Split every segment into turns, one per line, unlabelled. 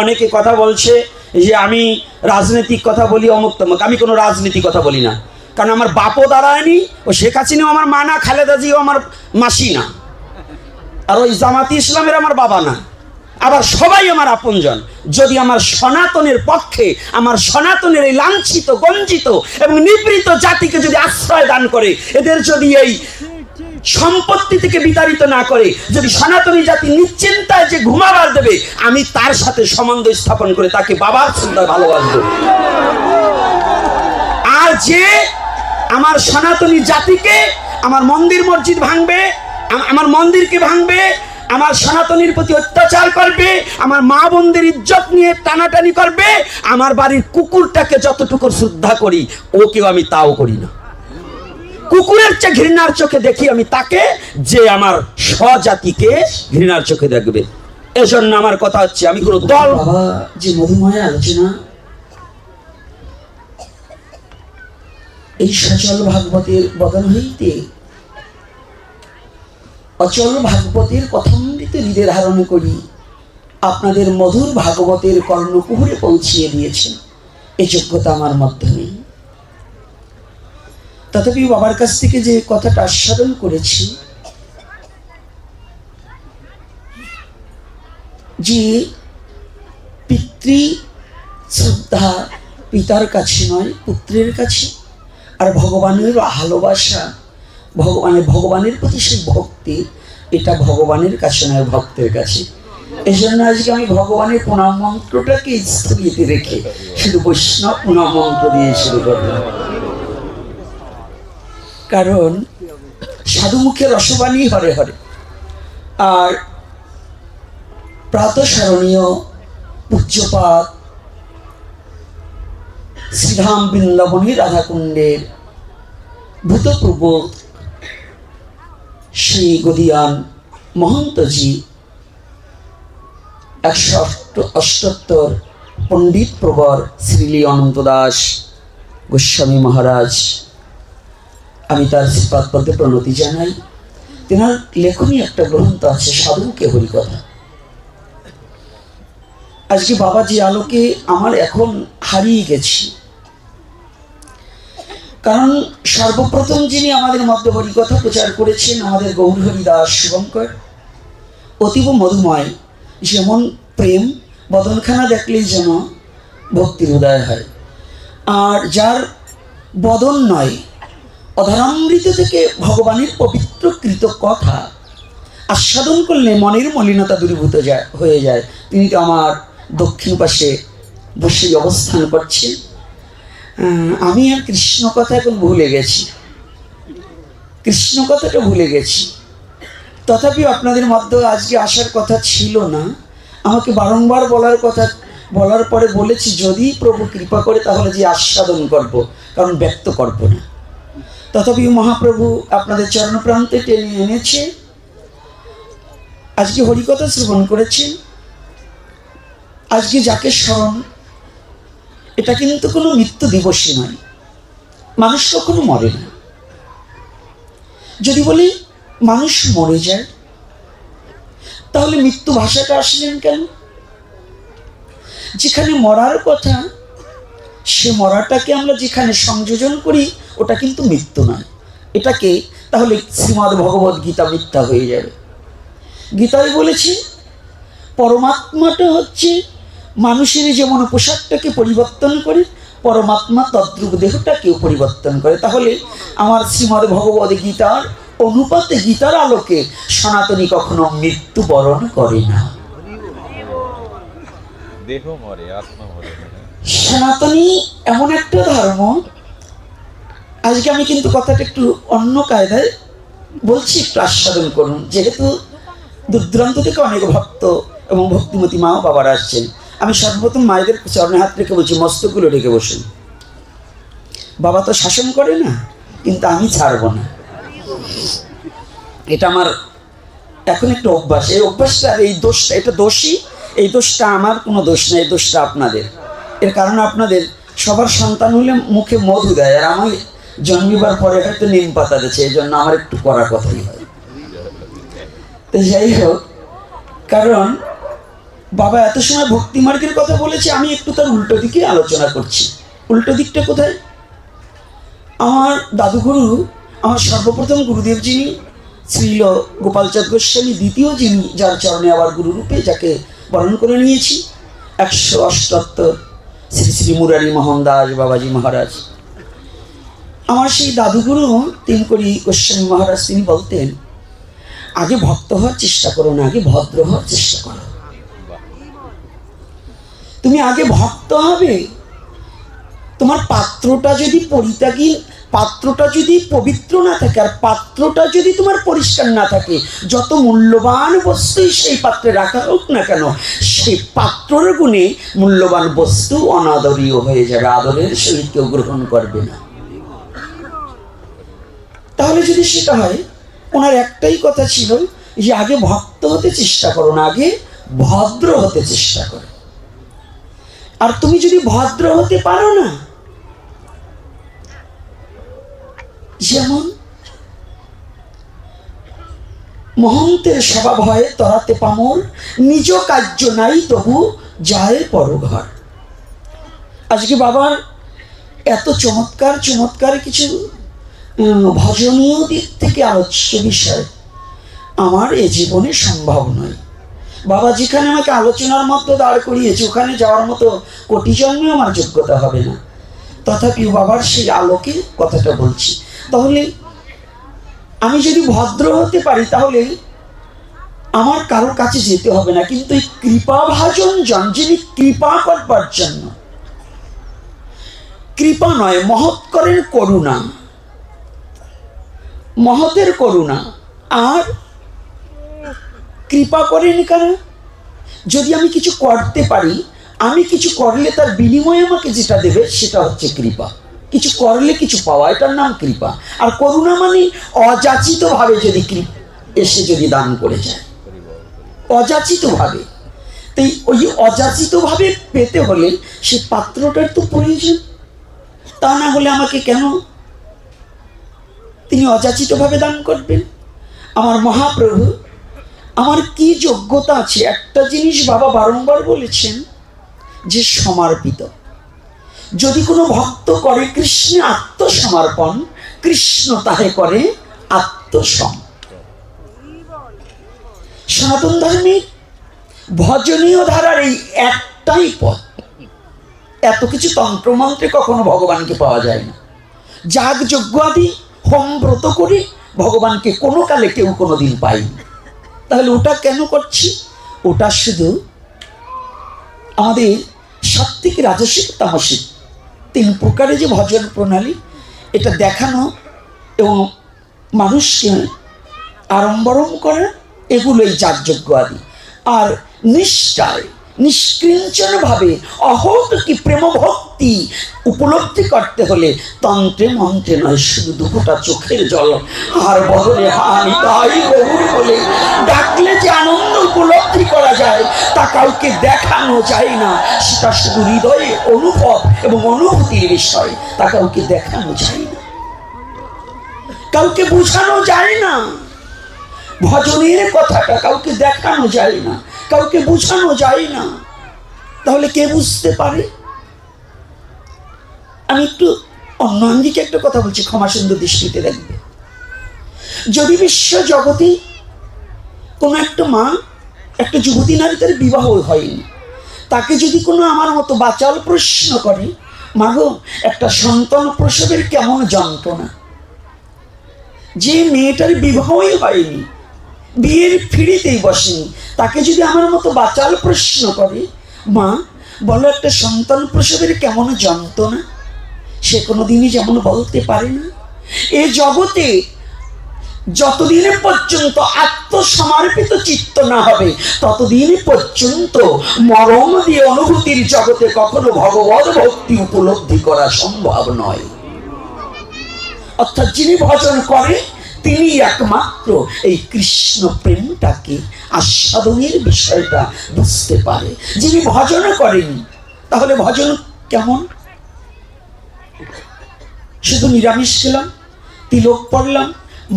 অনেকে কথা বলছে যে আমি রাজনৈতিক কথা বলি, অমুক তমুক। আমি কোনো রাজনীতিক কথা বলি না, কারণ আমার বাপও দাঁড়ায়নি, ও শেখ হাসিনাও আমার মা না, খালেদা জিও আমার মাসি না, আর ওই জামাতি ইসলামের আমার বাবা না, আবার সবাই আমার আপনজন। যদি আমার সনাতনের পক্ষে, আমার সনাতনের এই লাঞ্ছিত, গঞ্জিত এবং নিবৃত জাতিকে যদি আশ্রয় দান করে, এদের যদি এই সম্পত্তি থেকে বিতাড়িত না করে, যদি সনাতনী জাতি নিশ্চিন্তায় যে ঘুমাবার দেবে, আমি তার সাথে সম্বন্ধ স্থাপন করে তাকে বাবার চিন্তায় ভালোবাসবো। আর যে আমার সনাতনী জাতিকে, আমার মন্দির মসজিদ ভাঙবে, আমার মন্দিরকে ভাঙবে, আমার সনাতনীর প্রতি অত্যাচার করবে, আমার মা বোনদের ইজ্জত নিয়ে টানাটানি করবে, আমার বাড়ির কুকুরটাকে যতটুকু শ্রদ্ধা করি, ওকেও আমি তাও করি না। কুকুরের চেয়ে ঘৃণার চোখে দেখি আমি তাকে, যে আমার স্বজাতিকে ঘৃণার চোখে দেখবে। এজন্য আমার কথা হচ্ছে, আমি কোনো দল, বাবা যে মধুময় আলোচনা এই সচল ভাগবতের বদন হইতে অচল ভাগবতের কথামৃত হৃদয়ে ধারণ করি আপনাদের মধুর ভাগবতের কর্ণকুহরে পৌঁছিয়ে দিয়েছেন, এই যোগ্যতা আমার মধ্যে নেই। তথাপি বাবার কাছ থেকে যে কথাটা আস্বাদন করেছি, যে পিতৃ শ্রদ্ধা পিতার কাছে নয়, পুত্রের কাছে, আর ভগবানের ভালোবাসা, ভগবানের প্রতি সেই ভক্তি, এটা ভগবানের কাছে নয়, ভক্তের কাছে। এই জন্য আজকে আমি ভগবানের প্রণাম মন্ত্রটাকে স্থগিত রেখে শুধু বৈষ্ণব প্রণাম মন্ত্র দিয়ে শুরু করলাম। কারণ সাধুমুখে রসবাণী হরে হরে, আর প্রাতঃস্মরণীয় পূজ্যপাদ শ্রীধাম বৃন্দাবনী রাধাকুণ্ডের ভূতপূর্ব শ্রী গদিয়ান মহন্তজি 178 পণ্ডিত প্রবর শ্রীলি অনন্ত দাস গোস্বামী মহারাজ, আমি তার শ্রীপাদ পদে প্রণতি জানাই। তেনার লেখনী একটা গ্রন্থ আছে, সাধুকে হরিকথা। আজকে বাবা যে আলোকে আমার এখন হারিয়ে গেছি, কারণ সর্বপ্রথম যিনি আমাদের মধ্যে হরিকথা প্রচার করেছেন, আমাদের গৌর হরিদাস শুভঙ্কর, অতীব মধুময়, যেমন প্রেম বদনখানা দেখলেই যেন ভক্তির উদয় হয়। আর যার বদন নয়, অধরামৃত থেকে ভগবানের পবিত্র কৃত কথা আস্বাদন করলে মনের মলিনতা দূরীভূত হয়ে যায়। তিনি তো আমার দক্ষিণ পাশে বসে অবস্থান করছেন। আমি আর কৃষ্ণ কথা এখন ভুলে গেছি, কৃষ্ণ কথাটা ভুলে গেছি। তথাপি আপনাদের মধ্যে আজকে আসার কথা ছিল না, আমাকে বারংবার বলার পরে বলেছি, যদি প্রভু কৃপা করে তাহলে যে আস্বাদন করব, কারণ ব্যক্ত করব না। তথাপি মহাপ্রভু আপনাদের চরণপ্রান্তে টেনে এনেছে। আজকে হরিকথা শ্রবণ করেছেন, আজকে যাকে স্মরণ, এটা কিন্তু কোনো মৃত্যু দিবসই নয়, মানুষ কখনো মরে না। যদি বলি মানুষ মরে যায়, তাহলে মৃত্যু ভাষাটা আসলেন কেন? যেখানে মরার কথা, সে মরাটাকে আমরা যেখানে সংযোজন করি, ওটা কিন্তু মৃত্যু নয়। এটাকে তাহলে শ্রীমদ্ ভগবদ গীতা মিথ্যা হয়ে যাবে। গীতায় বলেছে পরমাত্মাটা হচ্ছে মানুষের যেমন পোশাকটাকে পরিবর্তন করে, পরমাত্মা তদ্রূপ দেহটাকেও পরিবর্তন করে। তাহলে আমার শ্রীমদ্ ভগবদ গীতার অনুপাতে, গীতার আলোকে সনাতনী কখনো মৃত্যুবরণ করে না। সনাতনী এমন একটা ধর্ম, আজকে আমি কিন্তু কথাটা একটু অন্য কায়দায় বলছি, একটু আস্বাদন করুন। যেহেতু দূর দূরান্ত থেকে অনেক ভক্ত এবং ভক্তিমতী মা ও বাবারা আসছেন, আমি সর্বপ্রথম মায়েদের চরণে হাত রেখে বলছি, মস্তকগুলো রেখে বসুন। বাবা তো শাসন করে না, কিন্তু আমি ছাড়ব না। এটা আমার এখন একটু অভ্যাস। এই অভ্যাসটা, এই দোষটা, এটা দোষী, এই দোষটা আমার কোনো দোষ নেই, এই দোষটা আপনাদের। এর কারণ আপনাদের সবার সন্তান হলে মুখে মধু দেয়, আর আমি জন্মিবার পরে হয়তো নিম পাতা দিচ্ছে, এই জন্য আমার একটু কড়া কথাই হয়। তো যাই হোক, কারণ বাবা এত সময় ভক্তি মার্গের কথা বলেছে, আমি একটু তার উল্টো দিকে আলোচনা করছি। উল্টো দিকটা কোথায়? আমার দাদুগুরু, আমার সর্বপ্রথম গুরুদেব যিনি শ্রীল গোপালচাঁদ গোস্বামী, দ্বিতীয় যিনি যার চরণে আবার গুরুরূপে যাকে বরণ করে নিয়েছি, 178 শ্রী শ্রী মুরারি মোহন দাস বাবাজি মহারাজ। আমার সেই দাদুগুরু তিনকড়ি গোস্বামী মহারাজ, তিনি বলতেন, আগে ভক্ত হওয়ার চেষ্টা করো না, আগে ভদ্র হওয়ার চেষ্টা করো। তুমি আগে ভক্ত হবে, তোমার পাত্রটা যদি পরিত্যাগী, পাত্রটা যদি পবিত্র না থাকে, আর পাত্রটা যদি তোমার পরিষ্কার না থাকে, যত মূল্যবান বস্তুই সেই পাত্রে রাখা হোক না কেন, সেই পাত্রের গুণে মূল্যবান বস্তু অনাদরীয় হয়ে যাবে, আদরের সহিত কেউ গ্রহণ করবে না। তাহলে যদি সেটা হয়, ওনার একটাই কথা ছিল যে আগে ভক্ত হতে চেষ্টা করো না, আগে ভদ্র হতে চেষ্টা করো। আর তুমি যদি ভদ্র হতে পারো না, যেমন মহন্তের স্বভাব হয় তরাতে পামর, নিজ কার্য নাই তবু যায় পরঘর। আজকে বাবার এত চমৎকার চমৎকার কিছু ভজনীয় দিক থেকে আলোচ্য বিষয় আমার এ জীবনে সম্ভব নয়। বাবা যেখানে আমাকে আলোচনার মধ্যে দাঁড় করিয়েছে, ওখানে যাওয়ার মতো কোটি জন্মে আমার যোগ্যতা হবে না, তথাপিও বাবার সেই আলোকে কথাটা বলছি। তাহলে আমি যদি ভদ্র হতে পারি, তাহলে আমার কারোর কাছে যেতে হবে না, কিন্তু এই কৃপাভাজন জন, যিনি কৃপা করবার জন্য, কৃপা নয় মহৎ করেন করুণা, মহতের করুণা, আর কৃপা করেন কারা? যদি আমি কিছু করতে পারি, আমি কিছু করলে তার বিনিময়ে আমাকে যেটা দেবে সেটা হচ্ছে কৃপা। কিছু করলে কিছু পাওয়া, এটার নাম কৃপা। আর করুণা মানে অযাচিত ভাবে যদি এসে যদি দান করে যায়, অযাচিত ভাবে। তাই ওই অযাচিত ভাবে পেতে হলে সে পাত্রটার তো প্রয়োজন, তা না হলে আমাকে কেন তিনি অযাচিত ভাবে দান করবেন? আমার মহাপ্রভু, আমার কি যোগ্যতা আছে? একটা জিনিস বাবা বারংবার বলেছেন যে সমর্পিত। যদি কোনো ভক্ত করে কৃষ্ণে আত্মসমর্পণ, কৃষ্ণ তাহে করে আত্মসম। সনাতন ধর্মের ভজনীয় ধারার এই একটাই পথ। এত কিছু তন্ত্রমন্ত্রে কখনো ভগবানকে পাওয়া যায় না। যাগ যজ্ঞ আদি হোম ব্রত করে ভগবানকে কোনো কালে কেউ কোনোদিন পায়নি। তাহলে ওটা কেন করছি? ওটা শুধু আমাদের সাত্ত্বিক, রাজসিক, তামসিক 3 প্রকারে যে ভজন প্রণালী, এটা দেখানো এবং মানুষকে আড়ম্বরম করা, এগুলোই যাগযজ্ঞ আদি। আর নিষ্ঠায় নিষ্কিঞ্চনভাবে অহৌতুকি প্রেম ভক্তি উপলব্ধি করতে হলে তন্ত্রে মন্ত্রে নয়, শুধু দুপুটা চোখের জল আর বদলে হানি তাই গৌর বলে ডাকলে যে আনন্দ উপলব্ধি করা যায়, তা কাউকে দেখানো যায় না। সেটা শুধু হৃদয়ে অনুভব এবং অনুভূতির বিষয়, তা কাউকে দেখানো যায় না, কাউকে বোঝানো যায় না। ভজনের কথাটা কাউকে দেখানো যায় না, কাউকে বোঝানো যায় না। তাহলে কে বুঝতে পারে? আমি একটু অন্য আঙ্গিকে একটা কথা বলছি, ক্ষমা সুন্দর দৃষ্টিতে দেখবে। যদি বিশ্ব জগতে কোনো একটা মা, একটা যুবতী নারী, তার বিবাহ হয়নি, তাকে যদি কোনো আমার মতো বাচাল প্রশ্ন করে, মাগো একটা সন্তান প্রসবের কেমন যন্ত্রণা, যে মেয়েটার বিবাহই হয়নি, বিয়ের ফিরিতেই বসেনি, তাকে যদি আমার মতো বাচাল প্রশ্ন করে, মা বলো একটা সন্তান প্রসবের কেমন যন্ত্রণা, সে কোনোদিনই যেমন বলতে পারে না। এ জগতে যতদিন পর্যন্ত আত্মসমর্পিত চিত্ত না হবে, ততদিন পর্যন্ত মরম দিয়ে অনুভূতির জগতে কখনো ভগবত ভক্তি উপলব্ধি করা সম্ভব নয়। অর্থাৎ যিনি ভজন করে তিনি একমাত্র এই কৃষ্ণ প্রেমটাকে, আস্বাদনের বিষয়টা বুঝতে পারে। যিনি ভজন করেনি, তাহলে ভজন কেমন? শুধু নিরামিষ খেলাম, তিলক পড়লাম,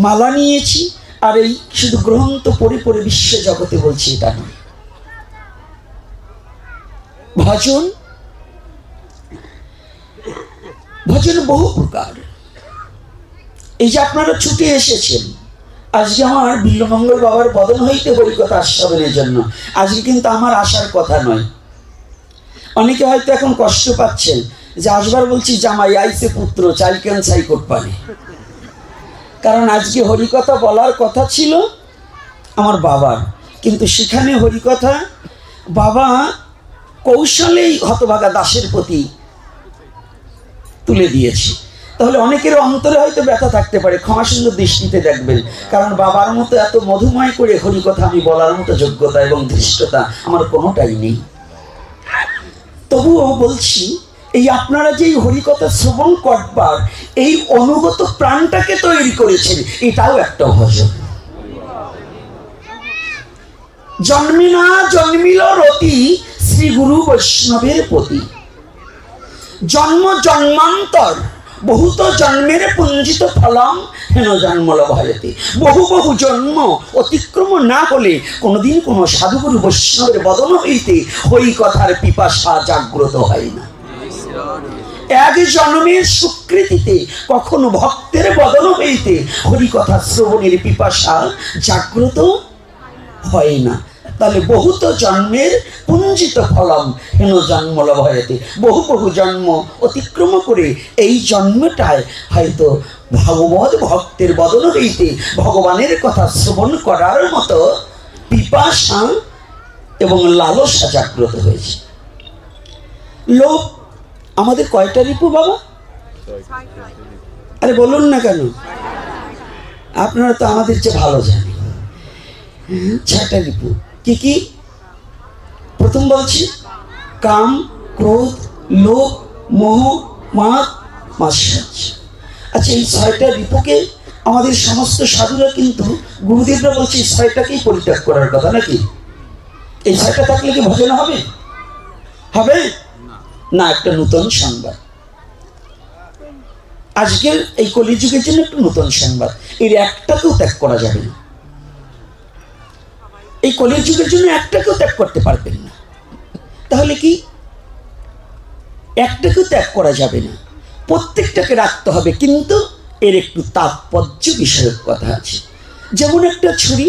মালা নিয়েছি, আর এই শুধু গ্রন্থ পড়ে পড়ে বিশ্ব জগতে বলছি, এটা নয়। ভজন ভজন বহু প্রকার। এই যে আপনারা ছুটে এসেছেন আজকে আমার বিল্লমঙ্গল বাবার বদন হইতে হরিকথা আস্বাদনের জন্য, আজকে কিন্তু আমার আসার কথা নয়। অনেকে হয়তো এখন কষ্ট পাচ্ছেন যে আসবার বলছি জামাই আইসে পুত্র চাই কেন চাই কোটপানে, কারণ আজকে হরিকথা বলার কথা ছিল আমার বাবার, কিন্তু সেখানে হরিকথা বাবা কৌশলেই হতভাগা দাসের প্রতি তুলে দিয়েছে। তাহলে অনেকের অন্তরে হয়তো ব্যথা থাকতে পারে, ক্ষমা সুন্দর দৃষ্টিতে দেখবেন, কারণ বাবার মতো এত মধুময় করে হরিকথা আমি বলার মতো যোগ্যতা এবং ধৃষ্টতা আমার কোনোটাই নেই। তবুও বলছি, এই আপনারা যে হরিকথা শ্রবণ করবার এই অনুগত প্রাণটাকে তৈরি করেছেন, এটাও একটা ভজন। জন্মিনা জন্মিল রতি শ্রী গুরু বৈষ্ণবের প্রতি, জন্ম জন্মান্তর বহুত জন্মের পুঞ্জিত ফলম হেন জন্মল ভয়তে। বহু বহু জন্ম অতিক্রম না হলে কোনোদিন কোনো সাধুগুরু বৈষ্ণবের বদন হইতে হরিকথার পিপাসা জাগ্রত হয় না। এক জন্মের স্বীকৃতিতে কখনো ভক্তের বদন হইতে হরিকথা শ্রবণের পিপাসা জাগ্রত হয় না। তাহলে বহুত জন্মের পুঞ্জিত ফলম হেন জন্মল ভয়তে, বহু বহু জন্ম অতিক্রম করে এই জন্মটায় হয়তো ভগবত ভক্তের বদন হইতে ভগবানের কথা শ্রবণ করার মতো পিপাসা এবং লালসা জাগ্রত হয়েছে। লোক আমাদের কয়টা রিপু বাবা? আরে বলুন না কেন, আপনারা তো আমাদের চেয়ে ভালো জানেন। 6টা রিপু। কি কি? প্রথম বলছি কাম, ক্রোধ, লোভ, মোহ, মাদ, মাৎসর্য। আচ্ছা, এই 6টা রিপুকে আমাদের সমস্ত সাধুরা কিন্তু গুরুদেবরা বলছে 6টাকেই পরিত্যাগ করার কথা, নাকি? এই 6টা থাকলে কি ভজন হবে? হবে না। একটা নতুন সংবাদ আজকের এই কলিযুগের জন্য, একটু নতুন সংবাদ, এর একটাকেও ত্যাগ করা যাবে না। এই কলির যুগের জন্য একটাকেও ত্যাগ করতে পারবেন না। তাহলে কি? একটাকেও ত্যাগ করা যাবে না, প্রত্যেকটাকে রাখতে হবে, কিন্তু এর একটু তাৎপর্য বিষয়ক কথা আছে। যেমন একটা ছুরি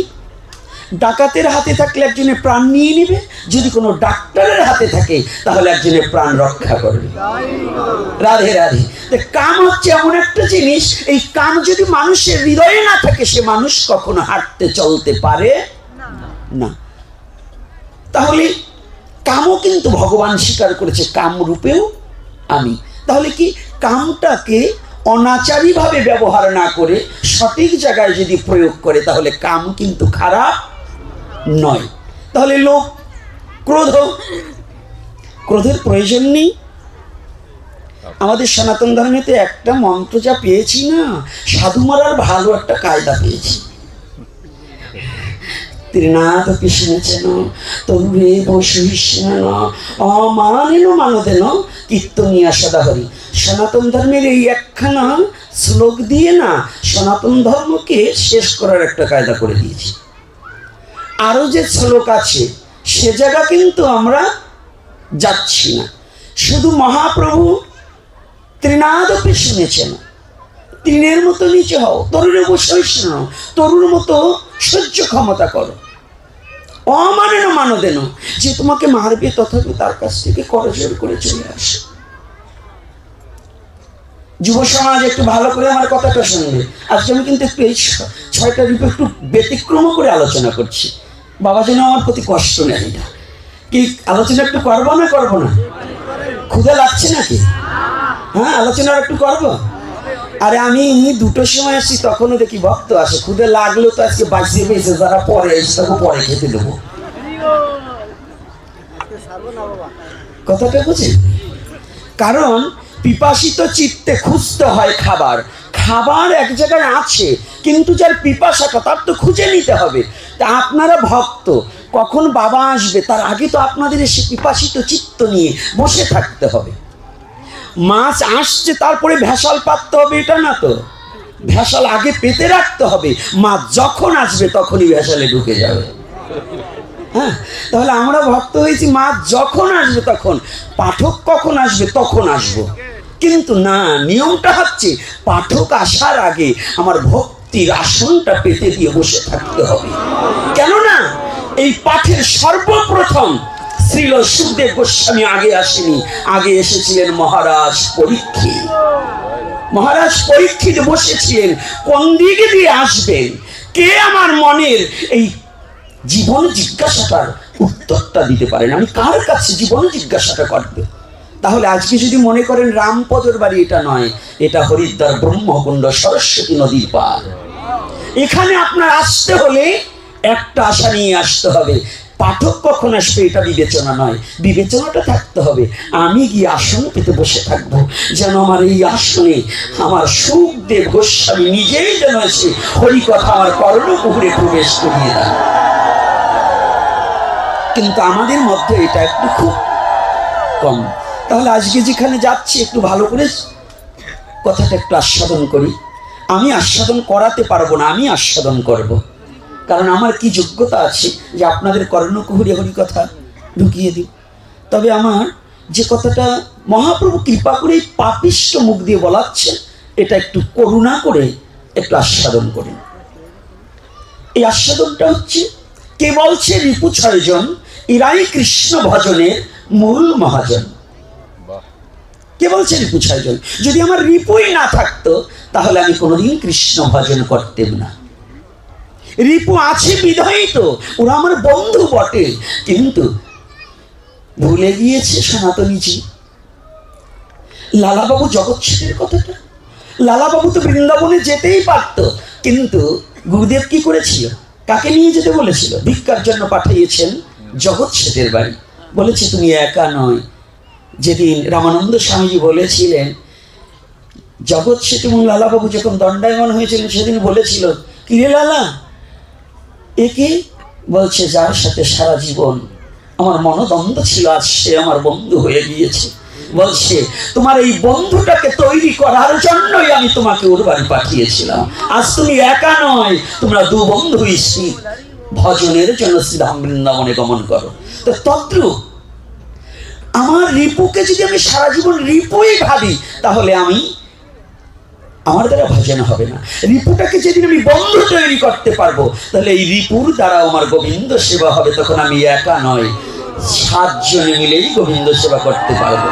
ডাকাতের হাতে থাকলে একজনের প্রাণ নিয়ে নেবে, যদি কোনো ডাক্তারের হাতে থাকে তাহলে একজনের প্রাণ রক্ষা করবে। রাধে রাধে। কাম হচ্ছে এমন একটা জিনিস, এই কাম যদি মানুষের হৃদয়ে না থাকে সে মানুষ কখনো হাঁটতে চলতে পারে না। তাহলে কামও কিন্তু ভগবান স্বীকার করেছে, কাম রূপেও আমি। তাহলে কি কামটাকে অনাচারী ভাবে ব্যবহার না করে সঠিক জায়গায় যদি প্রয়োগ করে তাহলে কাম কিন্তু খারাপ নয়। তাহলে লোভ, ক্রোধ, ক্রোধের প্রয়োজন নেই। আমাদের সনাতন ধর্মেতে একটা মন্ত্র যা পেয়েছি না, সাধু মারার ভালো একটা কায়দা পেয়েছি। ত্রিনাথপি শুনেছেন তরুরে বসুহিষ্ণ অমানেন মানদেন কীর্তনিয়া সদাহরি। সনাতন ধর্মের এই একখানা শ্লোক দিয়ে না সনাতন ধর্মকে শেষ করার একটা কায়দা করে দিয়েছি। আরও যে শ্লোক আছে সে জায়গা কিন্তু আমরা যাচ্ছি না। শুধু মহাপ্রভু ত্রিনাথপি শুনেছেন, তৃণের মতো নিচে হও, তরুরে বসুহিষ্ণ, তরুর মতো সহ্য ক্ষমতা করো, অমানেন মানদেন, যে তোমাকে মারবে তথাপি তার কাছ থেকে করজোড় করে চলে আসে। যুব সমাজ একটু ভালো করে আমার কথাটা শুনবে। আজকে আমি কিন্তু একটু এই 6টা রূপে একটু ব্যতিক্রম করে আলোচনা করছি। বাবা যেন আমার প্রতি কষ্ট নেয়। এটা কি আলোচনা একটু করবো না করবো না? ক্ষুধা লাগছে নাকি? হ্যাঁ, আলোচনা একটু করবো। আরে আমি 2টোর সময় আসছি, তখনও দেখি ভক্ত আসে। ক্ষুদে লাগলেও তো আজকে বাঁচিয়ে পেয়েছে, যারা পরে এসে তাকে পরে খেতে দেবো। কথাটা বুঝি? কারণ পিপাসিত চিত্তে খুঁজতে হয় খাবার। খাবার এক জায়গায় আছে, কিন্তু যার পিপাসাটা তার তো খুঁজে নিতে হবে। তা আপনারা ভক্ত, কখন বাবা আসবে তার আগে তো আপনাদের এসে পিপাসিত চিত্ত নিয়ে বসে থাকতে হবে। মাছ আসছে তারপরে ভেসাল পাততে হবে এটা না তো, ভেসাল আগে পেতে রাখতে হবে। মাছ যখন আসবে তখনই ভেসালে ঢুকে যাবে। হ্যাঁ, তাহলে আমরা ভক্ত হয়েছি মা যখন আসবে তখন, পাঠক কখন আসবে তখন আসবো। কিন্তু না, নিয়মটা হচ্ছে পাঠক আসার আগে আমার ভক্তির আসনটা পেতে দিয়ে বসে থাকতে হবে। কেননা এই পাঠের সর্বপ্রথম শ্রীল সুখদেব গোস্বামী আগে আসেনি, আগে এসেছিলেন মহারাজ পরীক্ষিত। মহারাজ পরীক্ষিত বসেছিলেন কোন দিকে দিয়ে আসবেন, কে আমার মনের এই জীবন জিজ্ঞাসাটার উত্তরটা দিতে পারেন, আমি কার কাছে জীবন জিজ্ঞাসাটা করবে। তাহলে আজকে যদি মনে করেন রামপদর বাড়ি, এটা নয়, এটা হরিদ্বার ব্রহ্মকুণ্ড সরস্বতী নদীর পার। এখানে আপনার আসতে হলে একটা আশা নিয়ে আসতে হবে, পাঠক কখন আসবে এটা বিবেচনা নয়, বিবেচনাটা থাকতে হবে আমি গিয়ে আসন পেতে বসে থাকবো, যেন আমার এই আসনে আমার সুখদেব গোস্বামী নিজেই যেন এসে হরিকথা আমার কর্ণকুহরে প্রবেশ করিয়ে দেয়। কিন্তু আমাদের মধ্যে এটা একটু খুব কম। তাহলে আজকে যেখানে যাচ্ছি একটু ভালো করে কথাটা একটু আস্বাদন করি। আমি আস্বাদন করাতে পারবো না, আমি আস্বাদন করব, কারণ আমার কি যোগ্যতা আছে যে আপনাদের কর্ণকুহরে হরিকথা ঢুকিয়ে দিই। তবে আমার যে কথাটা মহাপ্রভু কৃপা করে পাপিষ্ট মুখ দিয়ে বলাচ্ছে, এটা একটু করুণা করে একটু আস্বাদন করেন। এই আস্বাদনটা হচ্ছে, কে বলছে রিপু 6 জন, এরাই কৃষ্ণ ভজনের মূল মহাজন। কে বলছে রিপু 6 জন? যদি আমার রিপুই না থাকতো তাহলে আমি কোনোদিন কৃষ্ণ ভজন করতেম না। রিপু আছে বিধায়ী তো ওরা আমার বন্ধু বটে, কিন্তু ভুলে গিয়েছে সনাতনীজি লালাবাবু জগৎ শেঠের কথাটা। লালাবাবু তো বৃন্দাবনে যেতেই পারত, কিন্তু গুরুদেব কি করেছিল? কাকে নিয়ে যেতে বলেছিল? ভিক্ষার জন্য পাঠিয়েছেন জগৎ শেঠের বাড়ি। বলেছে তুমি একা নয়। যেদিন রামানন্দ স্বামীজি বলেছিলেন, জগৎ শেঠ এবং লালাবাবু যখন দণ্ডায়মান হয়েছিলেন সেদিন বলেছিল, কিরে লালা একে? বলছে যার সাথে সারা জীবন আমার মনোদ্বন্দ্ব ছিল, আজ সে আমার বন্ধু হয়ে গিয়েছে। বলছে তোমার এই বন্ধুটাকে তৈরি করার জন্যই আমি তোমাকে ওর বাড়ি পাঠিয়েছিলাম। আজ তুমি একা নয়, তোমরা 2 বন্ধু শ্রী ভজনের জন্য শ্রীধাম বৃন্দাবনে গমন করো। তো তদ্রূপ আমার রিপুকে যদি আমি সারা জীবন রিপুই ভাবি, তাহলে আমার দ্বারা ভজন হবে না। রিপুটাকে যেদিন আমি বন্ধু তৈরি করতে পারবো, তাহলে এই রিপুর দ্বারা আমার গোবিন্দ সেবা হবে। তখন আমি একা নয়, 7 জনে মিলেই গোবিন্দ সেবা করতে পারবো।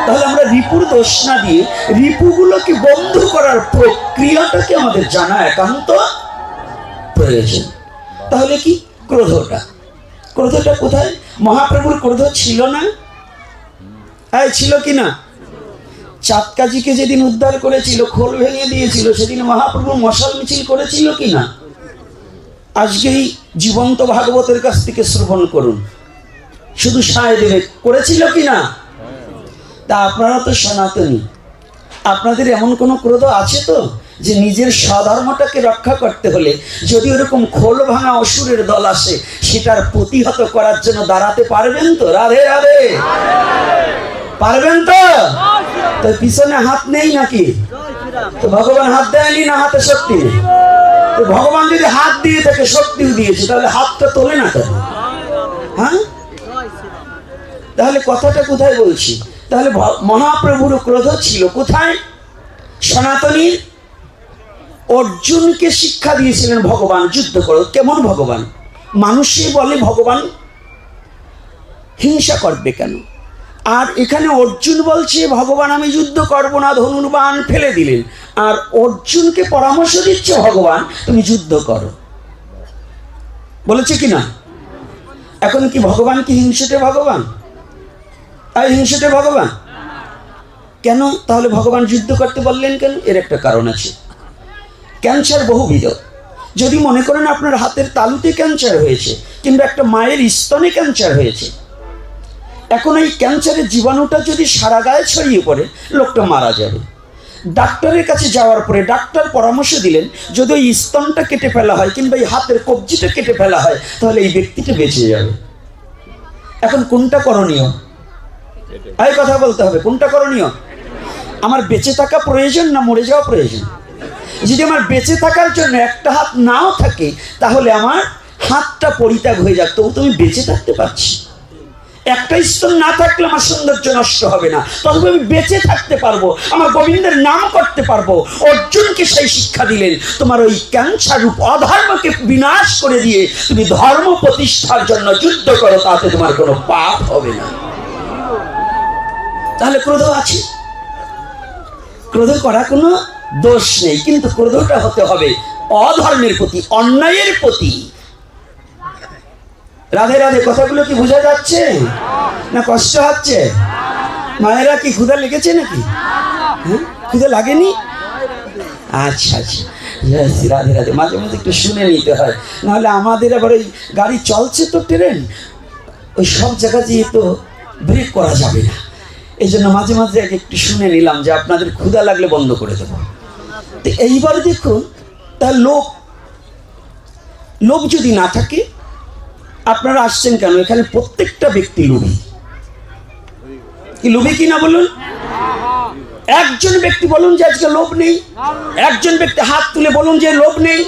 তাহলে আমরা রিপুর দোষ না দিয়ে রিপুগুলোকে বন্ধু করার প্রক্রিয়াটাকে আমাদের জানা একান্ত প্রয়োজন। তাহলে কি ক্রোধটা কোথায়? মহাপ্রভুর ক্রোধ ছিল না? ছিল কি না? চাঁদকাজিকে যেদিন উদ্ধার করেছিল, খোল ভেঙে দিয়েছিল, সেদিন মহাপ্রভু মশাল মিছিল করেছিল কি না? আজকেই জীবন্ত ভাগবতের কাছ থেকে শ্রবণ করুন, শুধু সায় দেবে, করেছিল কি না? তা আপনারা তো সনাতনী, আপনাদের এমন কোনো ক্রোধ আছে তো যে নিজের স্বধর্মটাকে রক্ষা করতে হলে যদি ওরকম খোল ভাঙা অসুরের দল আসে, সেটার প্রতিহত করার জন্য দাঁড়াতে পারবেন তো? রাধে রাধে, পারবেন তো? তো পিছনে হাত নেই নাকি? তো ভগবান হাত দেয়নি না হাতে শক্তি? তো ভগবান যদি হাত দিয়ে থাকে, শক্তিও দিয়েছে, তাহলে হাতটা তোলে না কেন? হ্যাঁ, তাহলে কথাটা কোথায় বলছি? তাহলে মহাপ্রভুর ক্রোধ ছিল কোথায়? সনাতনীর অর্জুনকে শিক্ষা দিয়েছিলেন ভগবান, যুদ্ধ করো। কেমন ভগবান? মানুষই বলে ভগবান হিংসা করবে কেন? আর এখানে অর্জুন বলছে ভগবান আমি যুদ্ধ করব না, ধনুর্বাণ ফেলে দিলেন। আর অর্জুনকে পরামর্শ দিচ্ছে ভগবান তুমি যুদ্ধ করো, বলেছে কি না? এখন কি ভগবান কি হিংসুটে ভগবান? হিংসুটে ভগবান কেন? তাহলে ভগবান যুদ্ধ করতে বললেন কেন? এর একটা কারণ আছে। ক্যান্সার বহুবিধ। যদি মনে করেন আপনার হাতের তালুতে ক্যান্সার হয়েছে, কিংবা একটা মায়ের স্তনে ক্যান্সার হয়েছে, এখন এই ক্যান্সারের জীবাণুটা যদি সারা গায়ে ছড়িয়ে পড়ে, লোকটা মারা যাবে। ডাক্তারের কাছে যাওয়ার পরে ডাক্তার পরামর্শ দিলেন যদি ওই স্তনটা কেটে ফেলা হয় কিংবা এই হাতের কবজিটা কেটে ফেলা হয়, তাহলে এই ব্যক্তিটা বেঁচে যাবে। এখন কোনটা করণীয়? এই কথা বলতে হবে, কোনটা করণীয়? আমার বেঁচে থাকা প্রয়োজন না মরে যাওয়া প্রয়োজন? যদি আমার বেঁচে থাকার জন্য একটা হাত নাও থাকে, তাহলে আমার হাতটা পরিত্যাগ হয়ে যাক, তবু তুমি বেঁচে থাকতে পারছি। একটা স্তন না থাকলে আমার সৌন্দর্য নষ্ট হবে না, তবে আমি বেঁচে থাকতে পারবো, আমার গোবিন্দের নাম করতে পারবো। অর্জুনকে সেই শিক্ষা দিলেন, তোমার ওই ক্যান্সার রূপ অধর্মকে বিনাশ করে দিয়ে তুমি ধর্ম প্রতিষ্ঠার জন্য যুদ্ধ করো, তাতে তোমার কোনো পাপ হবে না। তাহলে ক্রোধ আছে, ক্রোধ করা কোনো দোষ নেই, কিন্তু ক্রোধটা হতে হবে অধর্মের প্রতি, অন্যায়ের প্রতি। রাধে রাধে, কথাগুলো কি বোঝা যাচ্ছে না কষ্ট হচ্ছে? মায়েরা কি ক্ষুধা লেগেছে নাকি? হ্যাঁ, ক্ষুধা লাগেনি? আচ্ছা আচ্ছা, রাধে রাধে। মাঝে মাঝে একটু শুনে নিতে হয়, নাহলে আমাদের আবার ওই গাড়ি চলছে তো ট্রেন, ওই সব জায়গা দিয়ে তো ব্রেক করা যাবে না, এই জন্য মাঝে মাঝে একটু শুনে নিলাম যে আপনাদের ক্ষুধা লাগলে বন্ধ করে দেবো। তো এইবার দেখুন, তার লোভ যদি না থাকে, আপনারা আসছেন কেন? এখানে প্রত্যেকটা ব্যক্তি লোভী। কি লোভী কিনা বলুন? একজন ব্যক্তি বলুন যে আজকে লোভ নেই, একজন ব্যক্তি হাত তুলে বলুন যে লোভ নেই।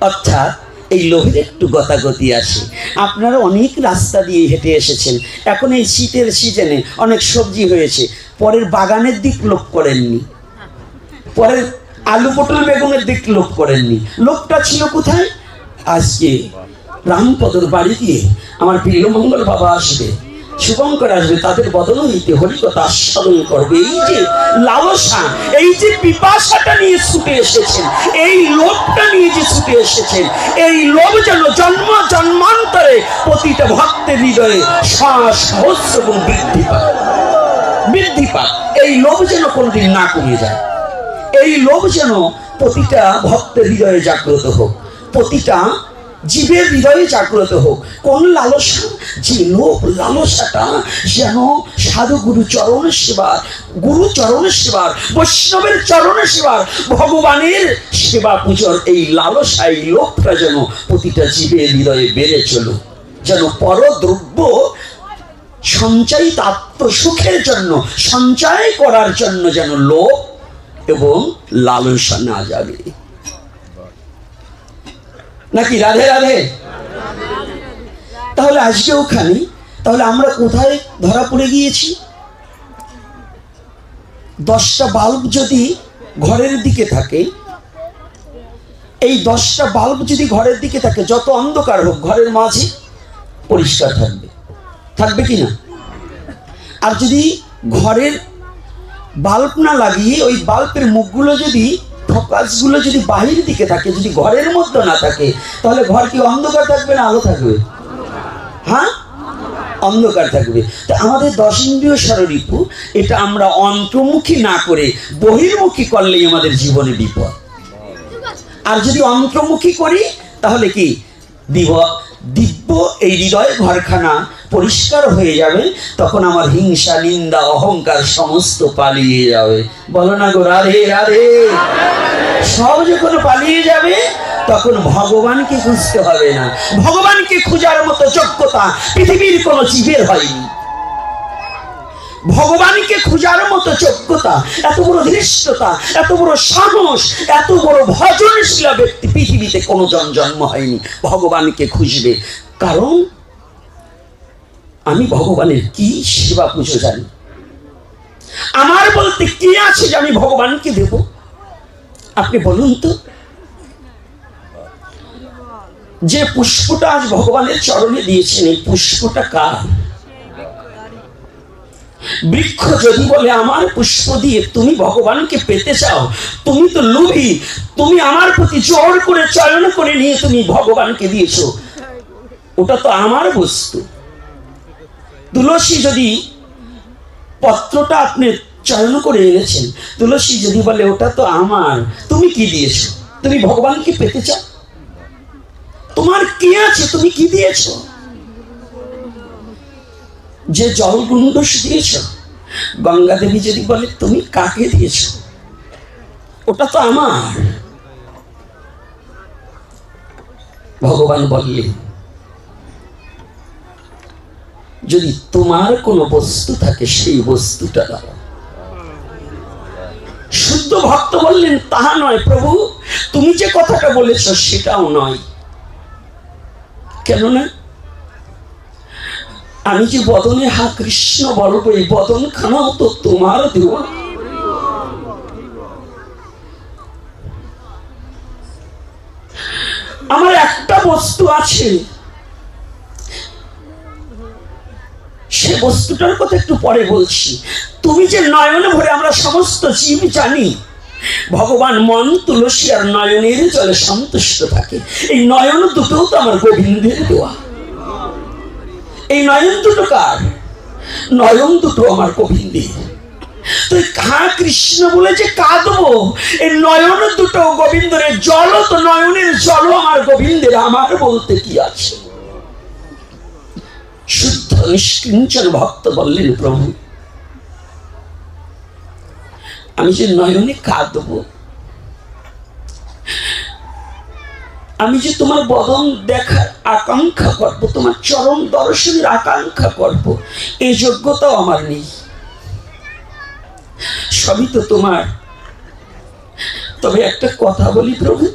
অর্থাৎ এই লোভের একটু গতাগতি আসে। আপনারা অনেক রাস্তা দিয়ে হেঁটে এসেছেন, এখন এই শীতের সিজনে অনেক সবজি হয়েছে, পরের বাগানের দিক লোভ করেননি, পরের আলু পটল বেগুনের দিক লোভ করেননি। লোভটা ছিল কোথায়? আজকে রামপদর বাড়ি গিয়ে আমার প্রিয়মঙ্গল বাবা আসবে, শুভঙ্কর আসবে, তাদের বদল হইতে হরিকথা আস্বাদন করবে। এই যে লালসা, এই যে পিপাসাটা নিয়ে ছুটে এসেছেন, এই লোভটা নিয়ে যে ছুটে এসেছেন, এই লোভ যেন জন্ম জন্মান্তরে প্রতিটা ভক্তের হৃদয়ে সহস্র গুণ বৃদ্ধি পায়। এই লোভ যেন কোনদিন না কমে যায়, এই লোভ যেন প্রতিটা ভক্তের হৃদয়ে জাগ্রত হোক, প্রতিটা জীবের হৃদয়ে জাগ্রত হোক। কোন লালসা? যে লোভ লালসাটা যেন সাধু গুরু চরণ সেবার, গুরু চরণ সেবার, বৈষ্ণবের চরণ সেবার, ভগবানের সেবা পূজার এই লালসা, এই লোভটা যেন প্রতিটা জীবের হৃদয়ে বেড়ে চলুক, যেন পরদ্রব্য সঞ্চয়িত আত্মসুখের জন্য, সঞ্চয় করার জন্য যেন লোভ এবং লালসা না যাবে। নাকি? রাধে রাধে। তাহলে আজকে ওখানে, তাহলে আমরা কোথায় ধরা পড়ে গিয়েছি? 10টা বাল্ব যদি ঘরের দিকে থাকে, এই 10টা বাল্ব যদি ঘরের দিকে থাকে, যত অন্ধকার হোক ঘরের মাঝে পরিষ্কার থাকবে, থাকবে কি না? আর যদি ঘরের বাল্ব না লাগিয়ে ওই বাল্বের মুখগুলো যদি, ফোকাসগুলো যদি বাহির দিকে থাকে, যদি ঘরের মধ্যে না থাকে, তাহলে ঘর কি অন্ধকার থাকবে না আলো থাকবে? হ্যাঁ, অন্ধকার থাকবে। তো আমাদের 10 ইন্দ্রিয় ষড়রিপু, এটা আমরা অন্তর্মুখী না করে বহির্মুখী করলেই আমাদের জীবনে বিপদ। আর যদি অন্তর্মুখী করি, তাহলে কি দিব্য এই হৃদয় ঘরখানা পরিষ্কার হয়ে যাবে, তখন আমার হিংসা নিন্দা অহংকার সমস্ত পালিয়ে যাবে। বলো না গো রাধে রাধে। সব যখন পালিয়ে যাবে, তখন ভগবানকে খুঁজতে হবে না। ভগবানকে খোঁজার মতো যোগ্যতা পৃথিবীর কোন জীবের হয়নি। ভগবানকে খোঁজার মতো যোগ্যতা, এত বড় ধৃষ্টতা, এত বড় সাহস, এত বড় ভজনশীল ব্যক্তি পৃথিবীতে কোনো জন্ম হয়নি ভগবানকে খুঁজবে। কারণ আমি ভগবানের কি সেবা পুজো জানি, আমার বলতে কি আছে যে আমি ভগবানকে দেব? আপনি বলুন তো, যে পুষ্পটা আজ ভগবানের চরণে দিয়েছেন, এই পুষ্পটা কার? বৃক্ষ যদি বলে আমার পুষ্প দিয়ে তুমি ভগবানকে পেতে চাও, তুমি তো লোভী, তুমি আমার প্রতি জোর করে চয়ন করে নিয়ে তুমি ভগবানকে দিয়েছো, ওটা তো আমার বস্তু। তুলসী যদি পত্রটা আপনি চয়ন করে এনেছেন, তুলসী যদি বলে ওটা তো আমার, তুমি কি দিয়েছো? তুমি ভগবানকে পেতে চাও, তোমার কি আছে? তুমি কি দিয়েছো? যে জল গুণ্ডস দিয়েছ, গঙ্গা দেবী যদি বলে তুমি কাকে দিয়েছ, ওটা তো আমার। ভগবান বললেন যদি তোমার কোনো বস্তু থাকে সেই বস্তুটা দাও। শুদ্ধ শুদ্ধ ভক্ত বললেন, তাহা নয় প্রভু, তুমি যে কথাটা বলেছ সেটাও নয়। কেননা আমি যে বদনে হা কৃষ্ণ বলবো, এই বদন খানাও তো তোমার দেওয়া। আমার একটা বস্তু আছে, সে বস্তুটার কথা একটু পরে বলছি। তুমি যে নয়ন ভরে, আমরা সমস্ত জীব জানি ভগবান মন তুলসী আর নয়নের জলে সন্তুষ্ট থাকে। এই নয়ন দুটোও তো আমার গোবিন্দের দেওয়া। এই নয়ন দুটো কার? নয়ন দুটো আমার গোবিন্দের। তো খা কৃষ্ণ বলে যে কাঁদবো, এই নয়ন দুটো গোবিন্দের। জল তো নয়নের জল আমার গোবিন্দের, আমার বলতে কি আছে? শুদ্ধ নিষ্কিঞ্চন ভক্ত বললেন, প্রভু আমি যে নয়নে কাঁদবো, আমি যে তোমার বদন দেখার আকাঙ্ক্ষা করব, তোমার চরণ দর্শনের আকাঙ্ক্ষা করব, এই যোগ্যতাও আমার নেই। সবই তো তোমার। তবে একটা কথা বলি প্রভু,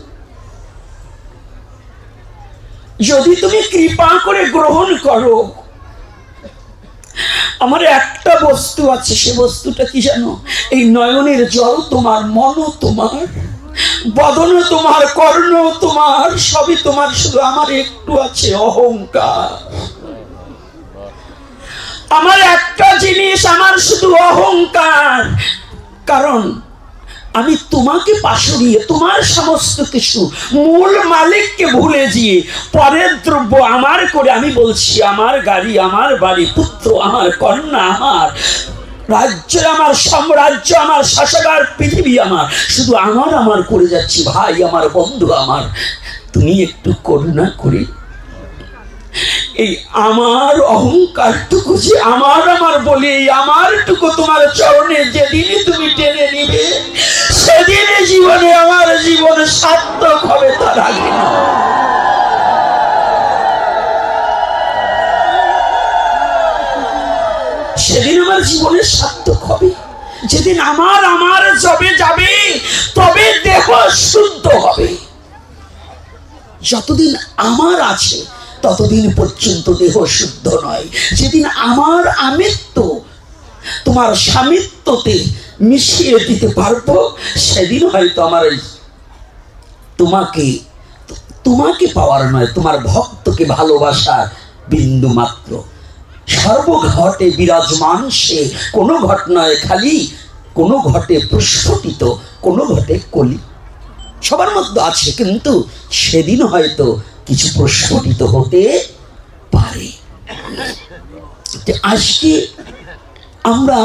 যদি তুমি কৃপা করে গ্রহণ করো, আমার একটা বস্তু আছে, সে বস্তুটা কি জানো? এই নয়নের জল তোমার, মনও তোমার, বদন তোমার, কর্ণ তোমার, সবই তোমার। শুধু আমার একটু আছে অহংকার। আমার একটা জিনিস, আমার শুধু অহংকার। কারণ আমি তোমাকে পাশরিয়ে, তোমার সমস্ত কিছু, মূল মালিককে ভুলে গিয়ে পরের দ্রব্য আমার করে আমি বলছি আমার গাড়ি, আমার বাড়ি, পুত্র আমার, কন্যা আমার, রাজ্য আমার, সাম্রাজ্য আমার, শাসকার পৃথিবী আমার, শুধু আমার আমার করে যাচ্ছি। ভাই আমার, বন্ধু আমার, তুমি একটু করুণা করে এই আমার অহংকারটুকু, যে আমার আমার বলে এই আমারটুকু তোমার চরণে যেদিন তুমি টেনে নিবে, সেদিন জীবনে আমার জীবন সার্থক হবে, তার আগে না। সেদিন আমার জীবনের সার্থক হবে, যেদিন আমার আমার জবে যাবে, তবে দেহ শুদ্ধ হবে। যতদিন আমার আছে ততদিন পর্যন্ত দেহ শুদ্ধ নয়। যেদিন আমার আমিত্ব তোমার স্বামিত্বতে মিশিয়ে দিতে পারবো, সেদিন হয়তো আমার তোমাকে পাওয়ার নয়, তোমার ভক্তকে ভালোবাসার বিন্দু মাত্র। সর্বঘটে বিরাজমান সে, কোনো ঘট নয় খালি, কোনো ঘটে প্রস্ফুটিত, কোনো ঘটে কলি। সবার মধ্যে আছে, কিন্তু সেদিন হয়তো কিছু প্রস্ফুটিত হতে পারে। আজকে আমরা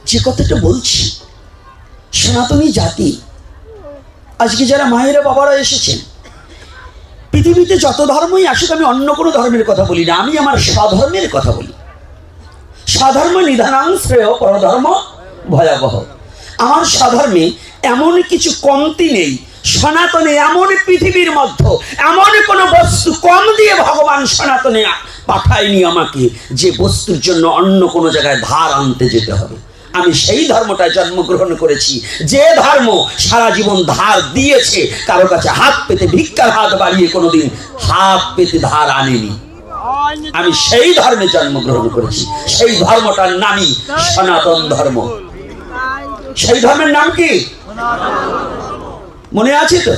যে কথাটা বলছি, সনাতনী জাতি, আজকে যারা মায়েরা বাবারা এসেছেন, পৃথিবীতে যত ধর্মই আসুক, আমি অন্য কোনো ধর্মের কথা বলি না, আমি আমার স্বধর্মের কথা বলি। স্বধর্ম নিধানাং শ্রেয়, পরধর্ম ভয়াবহ। আমার স্বধর্মে এমন কিছু কমতি নেই। সনাতনে এমন পৃথিবীর মধ্যে এমন কোনো বস্তু কম দিয়ে ভগবান সনাতনে পাঠায়নি আমাকে, যে বস্তুর জন্য অন্য কোনো জায়গায় ধার আনতে যেতে হবে। আমি সেই ধর্মটায় জন্মগ্রহণ করেছি, যে ধর্ম সারা জীবন ধার দিয়েছে, কারো কাছে হাত পেতে, ভিক্ষার হাত বাড়িয়ে কোনোদিন হাত পেতে ধার আনেনি। আমি সেই ধর্মে জন্মগ্রহণ করেছি, সেই ধর্মটার নামই সনাতন ধর্ম। সেই ধর্মের নাম কি মনে আছে তো?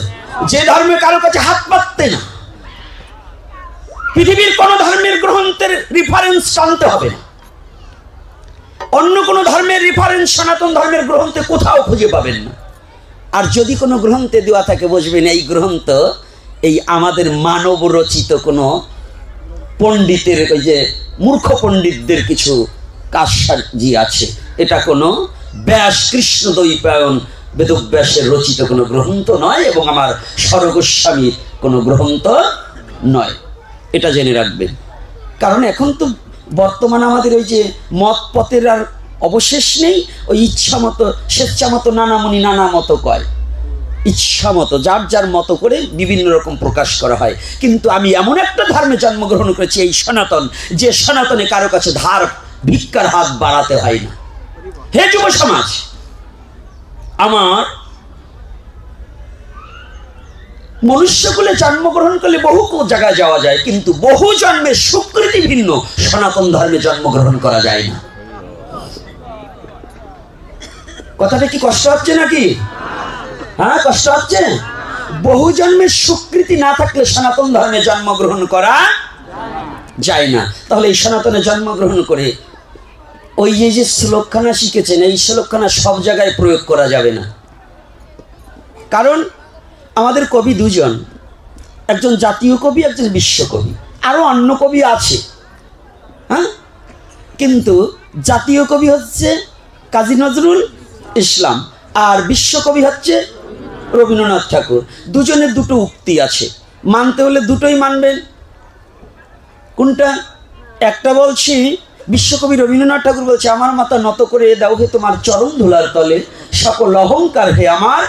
যে ধর্মে কারো কাছে হাত পাততে না, পৃথিবীর কোন ধর্মের গ্রন্থের রেফারেন্স টানতে হবে না। অন্য কোন ধর্মের রেফারেন্স সনাতন ধর্মের গ্রন্থে কোথাও খুঁজে পাবেন না। আর যদি কোনো গ্রন্থে দেওয়া থাকে, বুঝবেন এই গ্রন্থ এই আমাদের মানব রচিত কোনো পণ্ডিতের, ওই যে মূর্খ পণ্ডিতদের কিছু কাজসাজি আছে। এটা কোনো ব্যাস কৃষ্ণ দ্বৈপায়ন বেদব্যাসের রচিত কোনো গ্রন্থ নয়, এবং আমার স্বরগোস্বামীর কোনো গ্রন্থ নয়, এটা জেনে রাখবেন। কারণ এখন তো বর্তমানে আমাদের ওই যে মত পথের আর অবশেষ নেই। ওই ইচ্ছা মতো, স্বেচ্ছা মতো নানামণি নানা মতো কয়, ইচ্ছা মতো যার যার মতো করে বিভিন্ন রকম প্রকাশ করা হয়। কিন্তু আমি এমন একটা ধর্মে জন্মগ্রহণ করেছি, এই সনাতন, যে সনাতনে কারো কাছে ধার ভিক্ষার হাত বাড়াতে হয় না। হে যুব সমাজ, আমার মনুষ্যকুলে জন্মগ্রহণ করলে বহু জায়গায় যাওয়া যায়, কিন্তু বহু জন্মের সুকৃতি ভিন্ন সনাতন ধর্মে জন্মগ্রহণ করা যায় না। কথাটা কি কষ্ট হচ্ছে নাকি? হ্যাঁ, কষ্ট হচ্ছে। বহু জন্মের সুকৃতি না থাকলে সনাতন ধর্মে জন্মগ্রহণ করা যায় না। তাহলে এই সনাতনে জন্মগ্রহণ করে ওই যে শ্লোকখানা শিখেছেন, এই শ্লোকখানা সব জায়গায় প্রয়োগ করা যাবে না। কারণ আমাদের কবি দুজন, একজন জাতীয় কবি, একজন বিশ্বকবি, আরো অন্য কবি আছে। হ্যাঁ, কিন্তু জাতীয় কবি হচ্ছে কাজী নজরুল ইসলাম আর বিশ্বকবি হচ্ছে রবীন্দ্রনাথ ঠাকুর। দুজনের দুটো উক্তি আছে, মানতে হলে দুটোই মানবেন। কোনটা? একটা বলছি, বিশ্বকবি রবীন্দ্রনাথ ঠাকুর বলছে, আমার মাথা নত করে দাও হে তোমার চরণ ধুলার তলে, সকল অহংকার হে আমার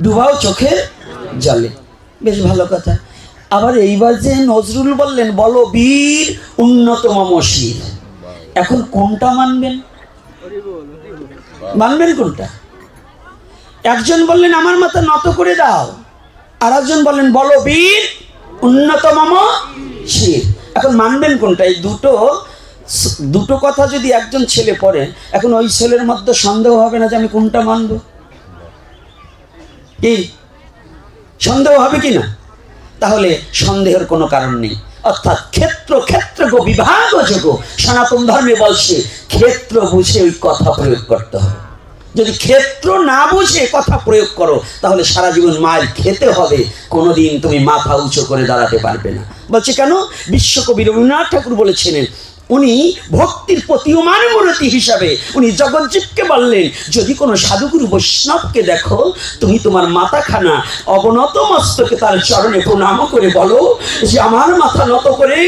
ডুবাও চোখের জলে। বেশ ভালো কথা। আবার এইবার যে নজরুল বললেন, বলো বীর উন্নত মম শির, এখন কোনটা মানবেন? মানবেন কোনটা? একজন বললেন আমার মাথা নত করে দাও, আর একজন বললেন বলো বীর উন্নত মম শির। এখন মানবেন কোনটা? এই দুটো কথা যদি একজন ছেলে পড়ে, এখন ওই ছেলের মধ্যে সন্দেহ হবে না যে আমি কোনটা মানব? কি সন্দেহ হবে কি না? তাহলে সন্দেহের কোনো কারণ নেই। অর্থাৎ ক্ষেত্র গো বিভাগ যোগ, সনাতন ধর্মে বলছে ক্ষেত্র বুঝে ওই কথা প্রয়োগ করতে হবে। যদি ক্ষেত্র না বুঝে কথা প্রয়োগ করো, তাহলে সারা জীবন মায়ের খেতে হবে, কোনোদিন তুমি মাথা উঁচু করে দাঁড়াতে পারবে না। বলছে কেন? বিশ্বকবি রবীন্দ্রনাথ ঠাকুর বলেছিলেন, উনি ভক্তির প্রতীয়মান মূর্তি হিসাবে উনি জগজ্জীবকে বললেন, যদি কোনো সাধুগুরু বৈষ্ণবকে দেখো, তুমি তোমার মাথাখানা অবনত মস্তকে তার চরণে প্রণাম করে বলো যে আমার মাথা নত করে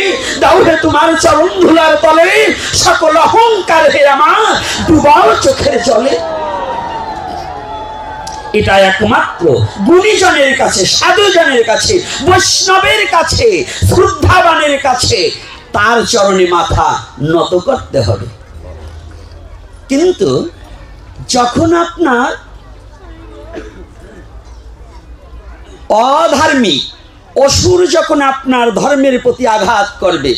দাও হে তোমার চরণ ধুলার তলে, সকল অহংকার হে আমার ডুবাও চোখের জলে। এটা একমাত্র গুণীজনের কাছে, সাধুজনের কাছে, বৈষ্ণবের কাছে, শ্রদ্ধাবানের কাছে তার চরণে মাথা নত করতে হবে। কিন্তু যখন আপনার অধার্মিক অসুর যখন আপনার ধর্মের প্রতি আঘাত করবে,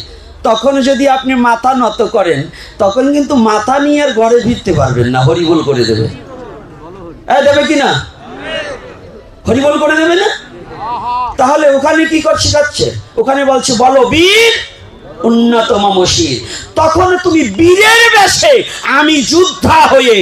তখন যদি আপনি মাথা নত করেন, তখন কিন্তু মাথা নিয়ে আর ঘরে ফিরতে পারবেন না, হরিবোল করে দেবে। দেবে কিনা? হরিবোল করে দেবে না? তাহলে ওখানে কি করছে? যাচ্ছে ওখানে বলছে বলো বীর উন্নত মম শির। তখন তুমি বীরের বেশে আমি যোদ্ধা হয়ে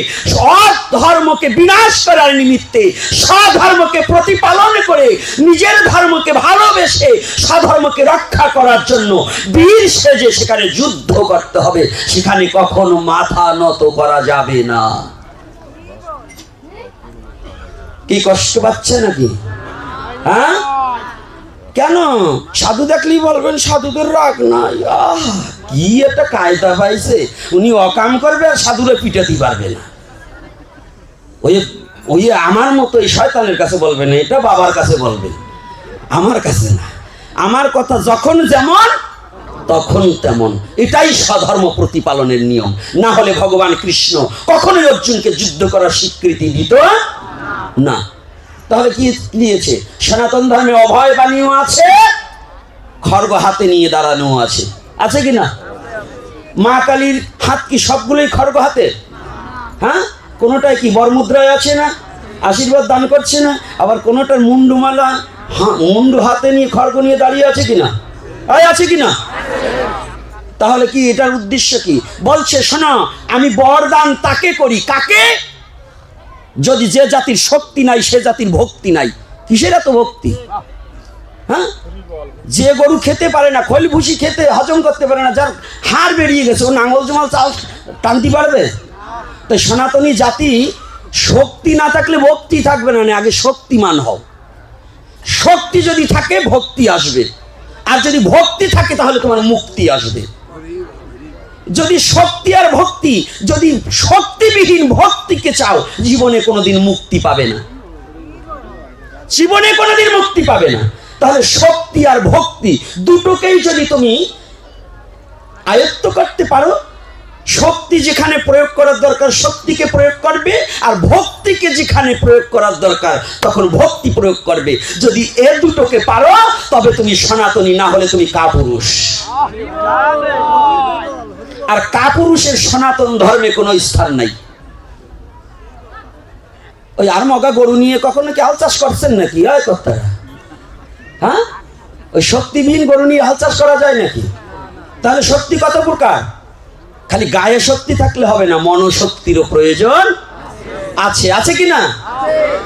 অধর্মকে বিনাশ করার নিমিত্তে স্বধর্মকে প্রতিপালন করে নিজের ধর্মকে ভালোবেসে স্বধর্মকে রক্ষা করার জন্য বীর সেজে সেখানে যুদ্ধ করতে হবে। সেখানে কখনো মাথা নত করা যাবে না। কি কষ্ট পাচ্ছে নাকি? হ্যাঁ, কেন? সাধু দেখলেই বলবেন সাধুদের রাগ নাই। কি একটা কায়দা পাইছে, উনি অকাম করবে আর সাধুরে পিটাতে পারবে না। ওই আমার মতো এই শয়তানের কাছে বলবে না, এটা বাবার কাছে বলবে, আমার কাছে না। আমার কথা যখন যেমন তখন তেমন, এটাই স্বধর্ম প্রতিপালনের নিয়ম। না হলে ভগবান কৃষ্ণ কখনোই অর্জুনকে যুদ্ধ করার স্বীকৃতি দিত না। তাহলে কি দিয়েছে? সনাতন ধর্মে অভয় বাণীও আছে, খড়গ হাতে নিয়ে দাঁড়ানো আছে। আছে কি না? মা কালীর হাত কি সবগুলোই খড়গ হাতে? হ্যাঁ, কোনোটায় কি বরমুদ্রায় আছে না, আশীর্বাদ দান করছে না? আবার কোনোটার মুন্ডুমালা, মুন্ডু হাতে নিয়ে খড়গ নিয়ে দাঁড়িয়ে আছে কিনা? আছে কিনা? তাহলে কি এটার উদ্দেশ্য কি? বলছে শোনো, আমি বরদান তাকে করি, কাকে? যদি যে জাতির শক্তি নাই, সে জাতির ভক্তি নাই। কিসের এত ভক্তি? হ্যাঁ, যে গরু খেতে পারে না, খৈল ভুসি খেতে হজম করতে পারে না, যার হাড় বেরিয়ে গেছে, ও নাঙ্গল জমাল চাল টানতে পারবে? তাই সনাতনী জাতি শক্তি না থাকলে ভক্তি থাকবে না। আগে শক্তিমান হও। শক্তি যদি থাকে ভক্তি আসবে, আর যদি ভক্তি থাকে তাহলে তোমার মুক্তি আসবে। যদি শক্তি আর ভক্তি, যদি শক্তিবিহীন ভক্তিকে চাও, জীবনে কোনোদিন মুক্তি পাবে না, জীবনে কোনোদিন মুক্তি পাবে না। তাহলে শক্তি আর ভক্তি দুটোকেই যদি তুমি আয়ত্ত করতে পারো, শক্তি যেখানে প্রয়োগ করার দরকার শক্তিকে প্রয়োগ করবে, আর ভক্তিকে যেখানে প্রয়োগ করার দরকার তখন ভক্তি প্রয়োগ করবে। যদি এ দুটোকে পারো তবে তুমি সনাতনী, না হলে তুমি কাপুরুষ। আর কাপুরুষের সনাতন ধর্মে কোনো স্থান নাই। ওই আর মগা গরু নিয়ে কখনো কি হাল চাষ করছেন নাকি? হয় কর্তারা, হ্যাঁ, ওই শক্তিবিহীন গরু নিয়ে হাল চাষ করা যায় নাকি? তাহলে শক্তি কত প্রকার? খালি গায়ে শক্তি থাকলে হবে না, মনোশক্তিরও প্রয়োজন আছে, আছে কি না?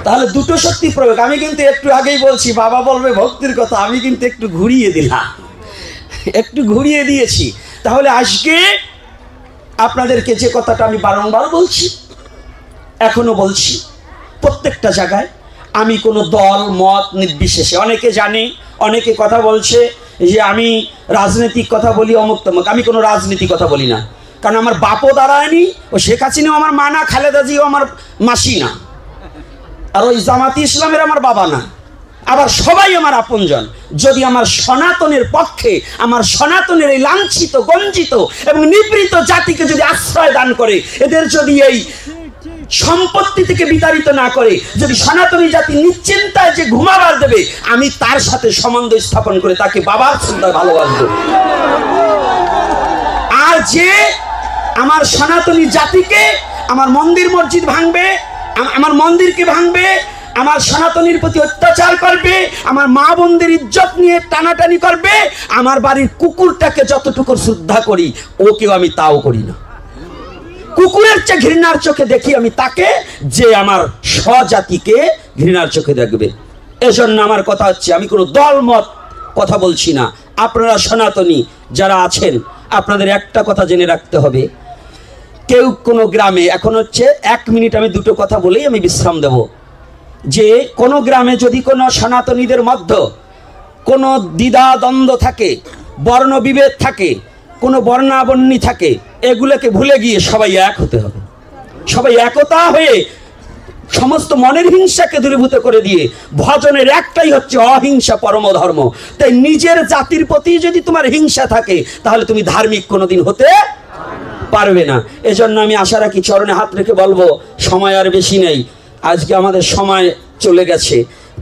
তাহলে দুটো শক্তি প্রয়োগ। আমি কিন্তু একটু আগেই বলছি বাবা বলবে ভক্তির কথা, আমি কিন্তু একটু ঘুরিয়ে দিলাম, একটু ঘুরিয়ে দিয়েছি। তাহলে আজকে আপনাদেরকে যে কথাটা আমি বারংবার বলছি, এখনো বলছি, প্রত্যেকটা জায়গায় আমি কোনো দল মত নির্বিশেষে, অনেকে জানে, অনেকে কথা বলছে যে আমি রাজনৈতিক কথা বলি অমুক তমুক। আমি কোনো রাজনীতি কথা বলি না, কারণ আমার বাপও দাঁড়ায়নি, ও শেখ হাসিনাও আমার মা না, খালেদা জিও আমার মাসি না, আর ওই জামাতি ইসলামের আমার বাবা না, আবার সবাই আমার আপনজন। যদি আমার সনাতনের পক্ষে, আমার সনাতনের এই লাঞ্ছিত গঞ্জিত এবং নিবৃত জাতিকে যদি আশ্রয় দান করে, এদের যদি এই সম্পত্তি থেকে বিতাড়িত না করে, যদি সনাতনী জাতি নিশ্চিন্তায় যে ঘুমাবার দেবে, আমি তার সাথে সম্বন্ধ স্থাপন করে তাকে বাবার শ্রদ্ধায় ভালোবাসবো। আর যে আমার সনাতনী জাতিকে, আমার মন্দির মসজিদ ভাঙবে, আমার মন্দিরকে ভাঙবে, আমার সনাতনীর প্রতি অত্যাচার করবে, আমার মা বোনদের ইজ্জত নিয়ে টানাটানি করবে, আমার বাড়ির কুকুরটাকে যতটুকু শ্রদ্ধা করি ওকেও আমি তাও করি না। কুকুরের চেয়ে ঘৃণার চোখে দেখি আমি তাকে, যে আমার স্বজাতিকে ঘৃণার চোখে দেখবে। এজন্য আমার কথা হচ্ছে, আমি কোনো দল মত কথা বলছি না। আপনারা সনাতনী যারা আছেন, আপনাদের একটা কথা জেনে রাখতে হবে, কেউ কোনো গ্রামে, এখন হচ্ছে 1 মিনিট আমি দুটো কথা বলেই আমি বিশ্রাম দেব, যে কোনো গ্রামে যদি কোনো সনাতনীদের মধ্যে কোনো দ্বিধা দ্বন্দ্ব থাকে, বর্ণ বিভেদ থাকে, কোনো বর্ণাবর্ণী থাকে, এগুলোকে ভুলে গিয়ে সবাই এক হতে হবে। সবাই একতা হয়ে সমস্ত মনের হিংসাকে দূরীভূত করে দিয়ে ভজনের একটাই হচ্ছে অহিংসা পরম ধর্ম। তাই নিজের জাতির প্রতি যদি তোমার হিংসা থাকে, তাহলে তুমি ধার্মিক কোনোদিন হতে পারবে না। এজন্য আমি আশা রাখি, চরণে হাত রেখে বলবো, সময় আর বেশি নেই, আজকে আমাদের সময় চলে গেছে।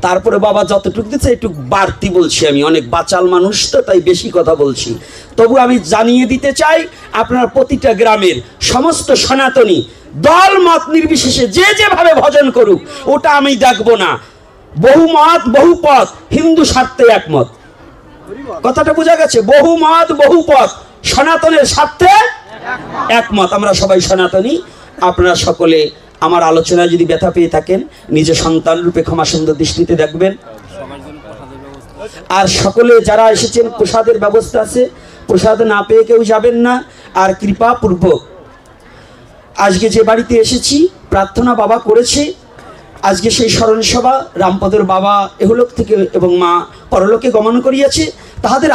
তারপরে বাবা যতটুকু দিচ্ছে একটু বাড়তি বলছি, আমি অনেক বাচাল মানুষ তো, তাই বেশি কথা বলছি। তবু আমি জানিয়ে দিতে চাই, আপনার প্রতিটা গ্রামের সমস্ত সনাতনী দল মত নির্বিশেষে যে যেভাবে ভজন করুক, ওটা আমি দেখবো না। বহু মত বহু পথ, হিন্দু স্বার্থে একমত। কথাটা বোঝা গেছে? বহু মত বহু পথ, সনাতনের স্বার্থে একমত। আমরা সবাই সনাতনী। আপনারা সকলে আমার আলোচনায় যদি ব্যথা পেয়ে থাকেন, নিজের সন্তান রূপে ক্ষমা সুন্দর দৃষ্টিতে দেখবেন। আর সকলে যারা এসেছেন, প্রসাদের ব্যবস্থা আছে, প্রসাদ না পেয়ে কেউ যাবেন না। আর কৃপা পূর্বক আজকে যে বাড়িতে এসেছি, প্রার্থনা বাবা করেছে, আজকে সেই স্মরণ সভা রামপদর বাবা এহলোক থেকে এবং মা পরলোকে গমন করিয়াছে, তাহাদের